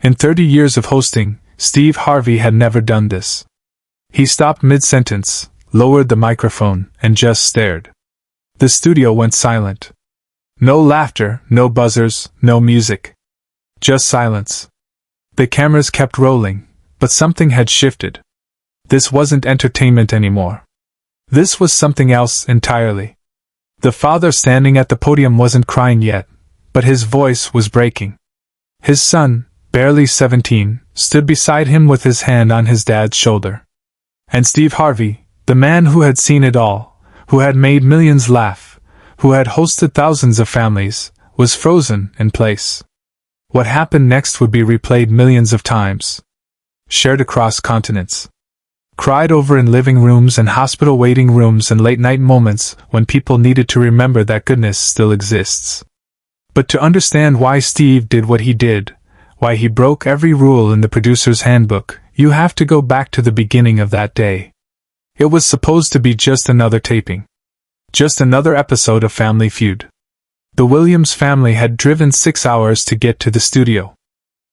In 30 years of hosting, Steve Harvey had never done this. He stopped mid-sentence, lowered the microphone, and just stared. The studio went silent. No laughter, no buzzers, no music. Just silence. The cameras kept rolling, but something had shifted. This wasn't entertainment anymore. This was something else entirely. The father standing at the podium wasn't crying yet, but his voice was breaking. His son, barely 17, stood beside him with his hand on his dad's shoulder. And Steve Harvey, the man who had seen it all, who had made millions laugh, who had hosted thousands of families, was frozen in place. What happened next would be replayed millions of times. Shared across continents. Cried over in living rooms and hospital waiting rooms and late-night moments when people needed to remember that goodness still exists. But to understand why Steve did what he did, why he broke every rule in the producer's handbook, you have to go back to the beginning of that day. It was supposed to be just another taping. Just another episode of Family Feud. The Williams family had driven 6 hours to get to the studio.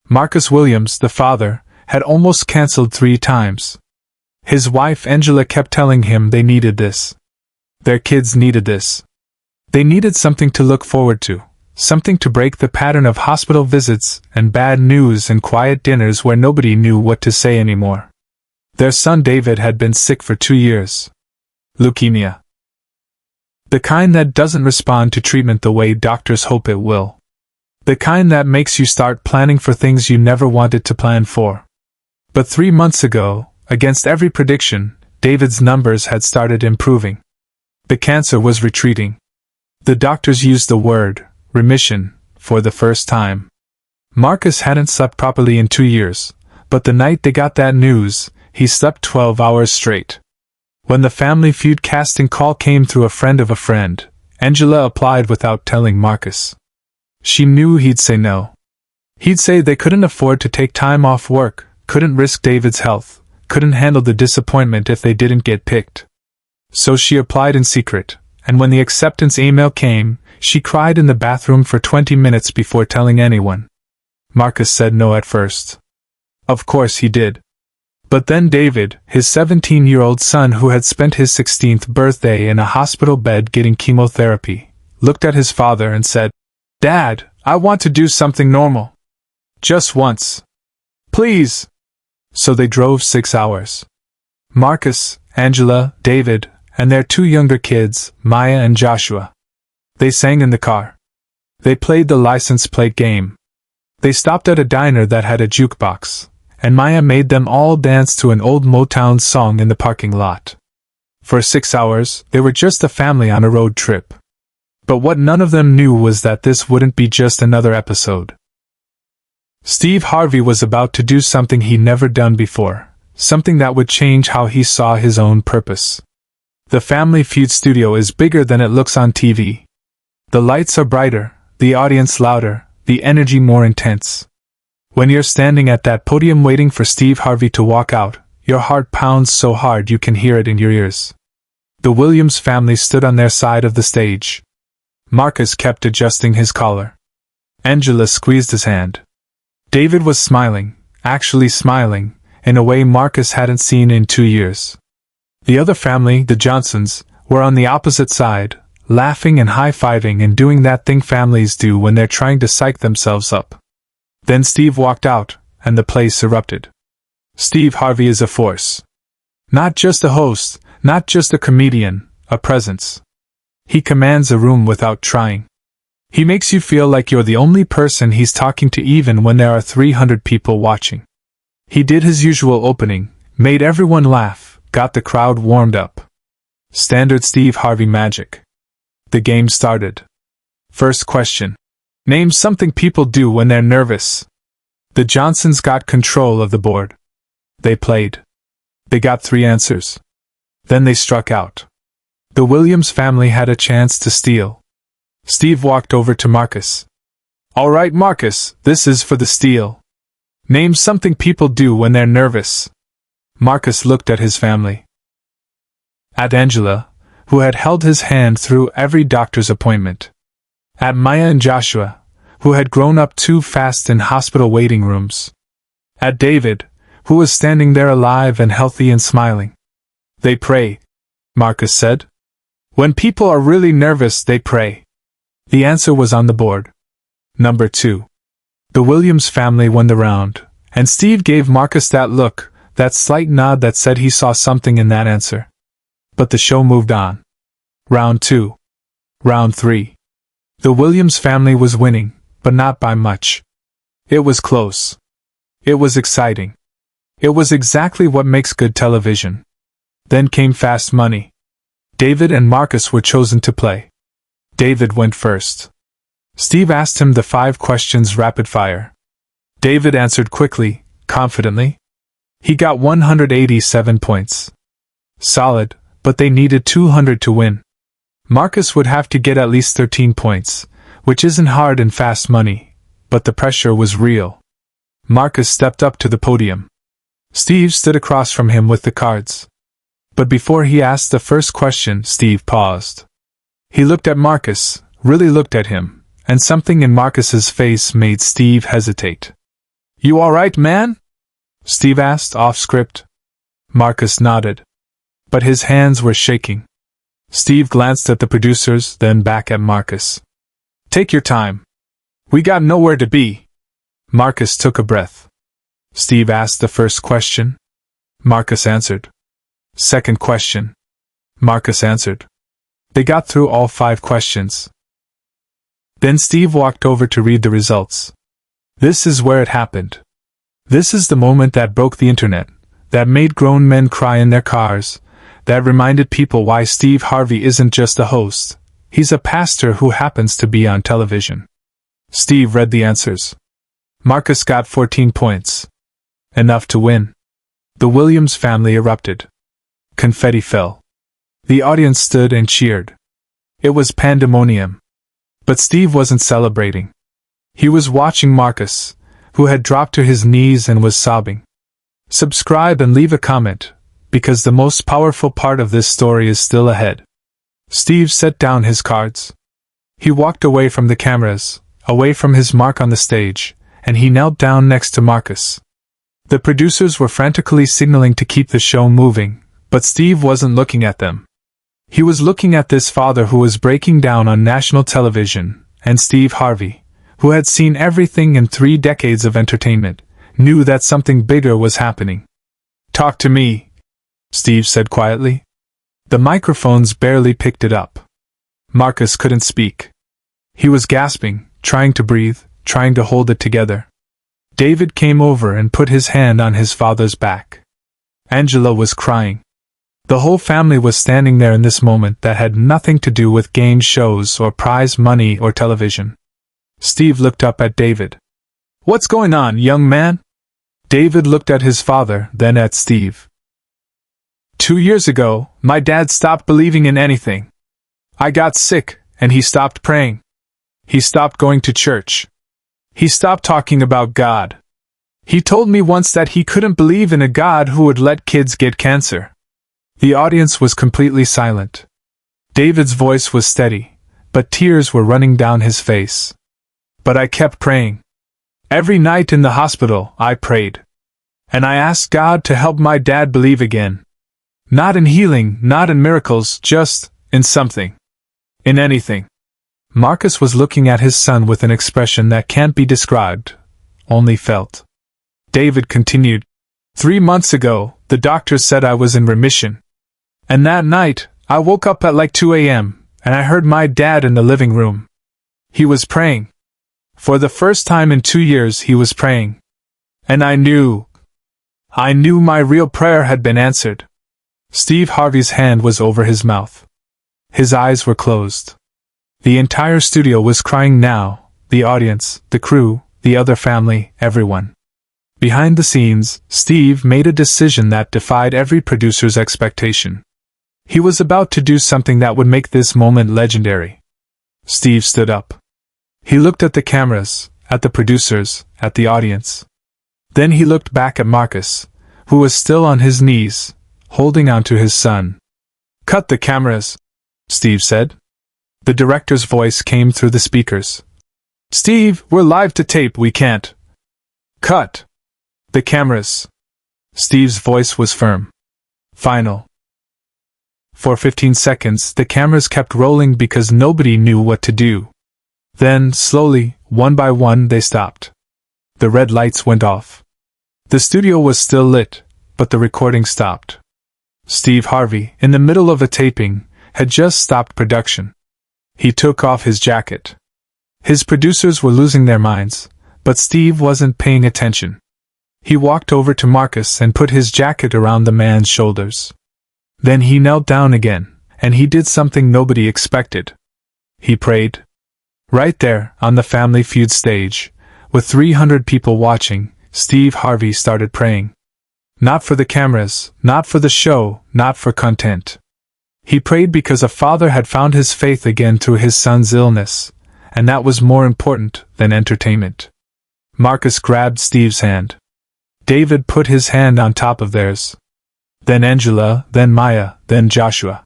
Marcus Williams, the father, had almost canceled 3 times. His wife Angela kept telling him they needed this. Their kids needed this. They needed something to look forward to, something to break the pattern of hospital visits and bad news and quiet dinners where nobody knew what to say anymore. Their son David had been sick for 2 years. Leukemia. The kind that doesn't respond to treatment the way doctors hope it will. The kind that makes you start planning for things you never wanted to plan for. But 3 months ago, against every prediction, David's numbers had started improving. The cancer was retreating. The doctors used the word remission for the first time. Marcus hadn't slept properly in 2 years, but the night they got that news, he slept 12 hours straight. When the Family Feud casting call came through a friend of a friend, Angela applied without telling Marcus. She knew he'd say no. He'd say they couldn't afford to take time off work, couldn't risk David's health, couldn't handle the disappointment if they didn't get picked. So she applied in secret, and when the acceptance email came, she cried in the bathroom for 20 minutes before telling anyone. Marcus said no at first. Of course he did. But then David, his 17-year-old son who had spent his 16th birthday in a hospital bed getting chemotherapy, looked at his father and said, "Dad, I want to do something normal. Just once. Please." So they drove 6 hours. Marcus, Angela, David, and their 2 younger kids, Maya and Joshua. They sang in the car. They played the license plate game. They stopped at a diner that had a jukebox, and Maya made them all dance to an old Motown song in the parking lot. For 6 hours, they were just a family on a road trip. But what none of them knew was that this wouldn't be just another episode. Steve Harvey was about to do something he'd never done before, something that would change how he saw his own purpose. The Family Feud studio is bigger than it looks on TV. The lights are brighter, the audience louder, the energy more intense. When you're standing at that podium waiting for Steve Harvey to walk out, your heart pounds so hard you can hear it in your ears. The Williams family stood on their side of the stage. Marcus kept adjusting his collar. Angela squeezed his hand. David was smiling, actually smiling, in a way Marcus hadn't seen in 2 years. The other family, the Johnsons, were on the opposite side, laughing and high-fiving and doing that thing families do when they're trying to psych themselves up. Then Steve walked out, and the place erupted. Steve Harvey is a force. Not just a host, not just a comedian, a presence. He commands a room without trying. He makes you feel like you're the only person he's talking to even when there are 300 people watching. He did his usual opening, made everyone laugh, got the crowd warmed up. Standard Steve Harvey magic. The game started. First question. Name something people do when they're nervous. The Johnsons got control of the board. They played. They got 3 answers. Then they struck out. The Williams family had a chance to steal. Steve walked over to Marcus. "All right, Marcus, this is for the steal. Name something people do when they're nervous." Marcus looked at his family. At Angela, who had held his hand through every doctor's appointment. At Maya and Joshua, who had grown up too fast in hospital waiting rooms. At David, who was standing there alive and healthy and smiling. They pray, Marcus said. When people are really nervous, they pray. The answer was on the board. Number 2. The Williams family won the round, and Steve gave Marcus that look, that slight nod that said he saw something in that answer. But the show moved on. Round 2. Round 3. The Williams family was winning, but not by much. It was close. It was exciting. It was exactly what makes good television. Then came fast money. David and Marcus were chosen to play. David went first. Steve asked him the 5 questions rapid fire. David answered quickly, confidently. He got 187 points. Solid, but they needed 200 to win. Marcus would have to get at least 13 points, which isn't hard in fast money, but the pressure was real. Marcus stepped up to the podium. Steve stood across from him with the cards. But before he asked the first question, Steve paused. He looked at Marcus, really looked at him, and something in Marcus's face made Steve hesitate. "You all right, man?" Steve asked off script. Marcus nodded. But his hands were shaking. Steve glanced at the producers, then back at Marcus. "Take your time. We got nowhere to be." Marcus took a breath. Steve asked the first question. Marcus answered. Second question. Marcus answered. They got through all 5 questions. Then Steve walked over to read the results. This is where it happened. This is the moment that broke the internet, that made grown men cry in their cars, that reminded people why Steve Harvey isn't just a host, he's a pastor who happens to be on television. Steve read the answers. Marcus got 14 points. Enough to win. The Williams family erupted. Confetti fell. The audience stood and cheered. It was pandemonium. But Steve wasn't celebrating. He was watching Marcus, who had dropped to his knees and was sobbing. Subscribe and leave a comment, because the most powerful part of this story is still ahead. Steve set down his cards. He walked away from the cameras, away from his mark on the stage, and he knelt down next to Marcus. The producers were frantically signaling to keep the show moving, but Steve wasn't looking at them. He was looking at this father who was breaking down on national television, and Steve Harvey, who had seen everything in 3 decades of entertainment, knew that something bigger was happening. "Talk to me," Steve said quietly. The microphones barely picked it up. Marcus couldn't speak. He was gasping, trying to breathe, trying to hold it together. David came over and put his hand on his father's back. Angela was crying. The whole family was standing there in this moment that had nothing to do with game shows or prize money or television. Steve looked up at David. "What's going on, young man?" David looked at his father, then at Steve. 2 years ago, my dad stopped believing in anything. I got sick, and he stopped praying. He stopped going to church. He stopped talking about God. He told me once that he couldn't believe in a God who would let kids get cancer. The audience was completely silent. David's voice was steady, but tears were running down his face. But I kept praying. Every night in the hospital, I prayed. And I asked God to help my dad believe again. Not in healing, not in miracles, just in something. In anything. Marcus was looking at his son with an expression that can't be described, only felt. David continued. 3 months ago, the doctors said I was in remission. And that night, I woke up at like 2 a.m., and I heard my dad in the living room. He was praying. For the first time in 2 years he was praying. And I knew my real prayer had been answered. Steve Harvey's hand was over his mouth. His eyes were closed. The entire studio was crying now, the audience, the crew, the other family, everyone. Behind the scenes, Steve made a decision that defied every producer's expectation. He was about to do something that would make this moment legendary. Steve stood up. He looked at the cameras, at the producers, at the audience. Then he looked back at Marcus, who was still on his knees, holding onto his son. "Cut the cameras," Steve said. The director's voice came through the speakers. "Steve, we're live to tape, we can't." "Cut." The cameras. Steve's voice was firm. Final. For 15 seconds, the cameras kept rolling because nobody knew what to do. Then, slowly, one by one, they stopped. The red lights went off. The studio was still lit, but the recording stopped. Steve Harvey, in the middle of a taping, had just stopped production. He took off his jacket. His producers were losing their minds, but Steve wasn't paying attention. He walked over to Marcus and put his jacket around the man's shoulders. Then he knelt down again, and he did something nobody expected. He prayed. Right there, on the Family Feud stage, with 300 people watching, Steve Harvey started praying. Not for the cameras, not for the show, not for content. He prayed because a father had found his faith again through his son's illness, and that was more important than entertainment. Marcus grabbed Steve's hand. David put his hand on top of theirs. Then Angela, then Maya, then Joshua.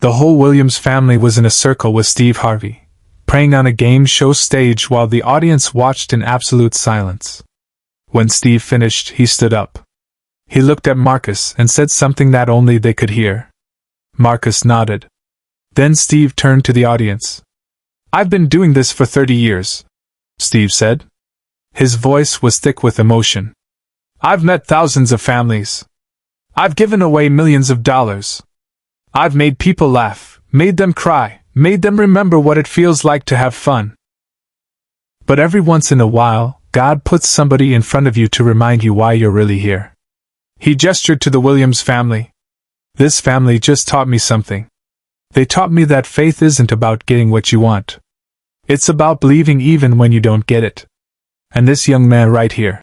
The whole Williams family was in a circle with Steve Harvey, praying on a game show stage while the audience watched in absolute silence. When Steve finished, he stood up. He looked at Marcus and said something that only they could hear. Marcus nodded. Then Steve turned to the audience. "I've been doing this for 30 years, Steve said. His voice was thick with emotion. "I've met thousands of families. I've given away millions of dollars. I've made people laugh, made them cry, made them remember what it feels like to have fun. But every once in a while, God puts somebody in front of you to remind you why you're really here." He gestured to the Williams family. "This family just taught me something. They taught me that faith isn't about getting what you want. It's about believing even when you don't get it. And this young man right here."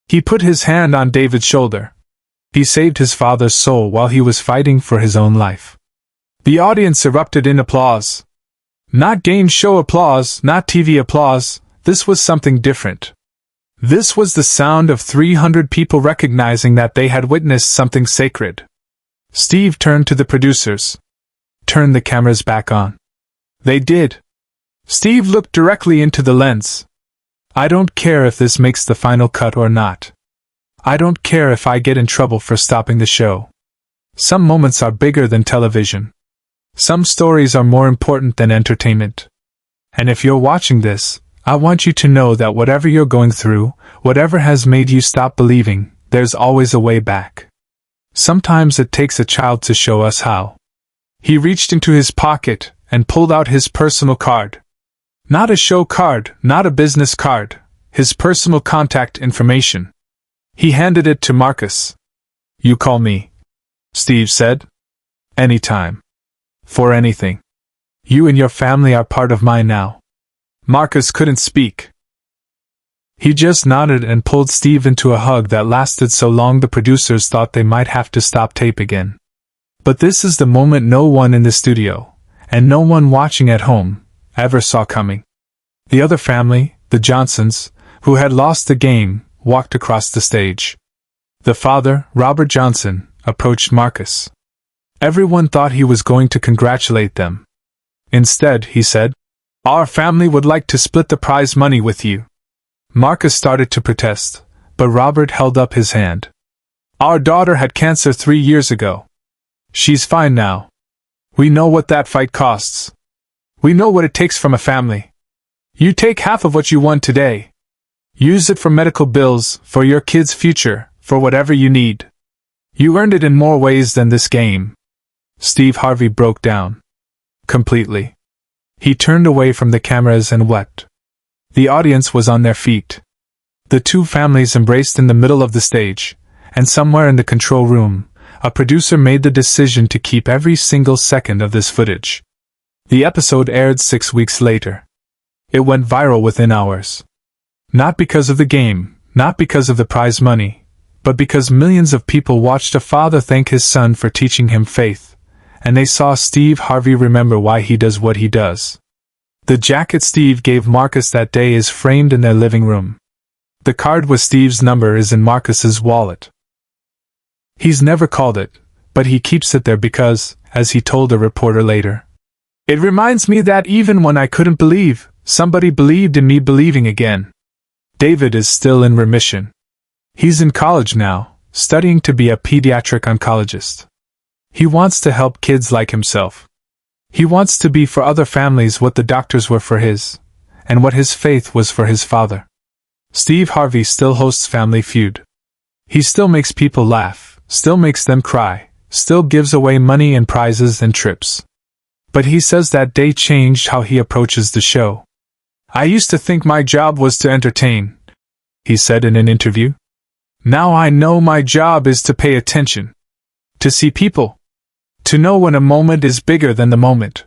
He put his hand on David's shoulder. He saved his father's soul while he was fighting for his own life. The audience erupted in applause. Not game show applause, not TV applause, this was something different. This was the sound of 300 people recognizing that they had witnessed something sacred. Steve turned to the producers. "Turn the cameras back on." They did. Steve looked directly into the lens. "I don't care if this makes the final cut or not. I don't care if I get in trouble for stopping the show. Some moments are bigger than television. Some stories are more important than entertainment. And if you're watching this, I want you to know that whatever you're going through, whatever has made you stop believing, there's always a way back. Sometimes it takes a child to show us how." He reached into his pocket and pulled out his personal card. Not a show card, not a business card, his personal contact information. He handed it to Marcus. "You call me," Steve said. "Anytime. For anything. You and your family are part of mine now." Marcus couldn't speak. He just nodded and pulled Steve into a hug that lasted so long the producers thought they might have to stop tape again. But this is the moment no one in the studio, and no one watching at home, ever saw coming. The other family, the Johnsons, who had lost the game, walked across the stage. The father, Robert Johnson, approached Marcus. Everyone thought he was going to congratulate them. Instead, he said, "Our family would like to split the prize money with you." Marcus started to protest, but Robert held up his hand. "Our daughter had cancer 3 years ago. She's fine now. We know what that fight costs. We know what it takes from a family. You take half of what you won today. Use it for medical bills, for your kid's future, for whatever you need. You earned it in more ways than this game." Steve Harvey broke down. Completely. He turned away from the cameras and wept. The audience was on their feet. The two families embraced in the middle of the stage, and somewhere in the control room, a producer made the decision to keep every single second of this footage. The episode aired 6 weeks later. It went viral within hours. Not because of the game, not because of the prize money, but because millions of people watched a father thank his son for teaching him faith, and they saw Steve Harvey remember why he does what he does. The jacket Steve gave Marcus that day is framed in their living room. The card with Steve's number is in Marcus's wallet. He's never called it, but he keeps it there because, as he told a reporter later, "It reminds me that even when I couldn't believe, somebody believed in me believing again." David is still in remission. He's in college now, studying to be a pediatric oncologist. He wants to help kids like himself. He wants to be for other families what the doctors were for his, and what his faith was for his father. Steve Harvey still hosts Family Feud. He still makes people laugh, still makes them cry, still gives away money and prizes and trips. But he says that day changed how he approaches the show. "I used to think my job was to entertain," he said in an interview. "Now I know my job is to pay attention. To see people. To know when a moment is bigger than the moment."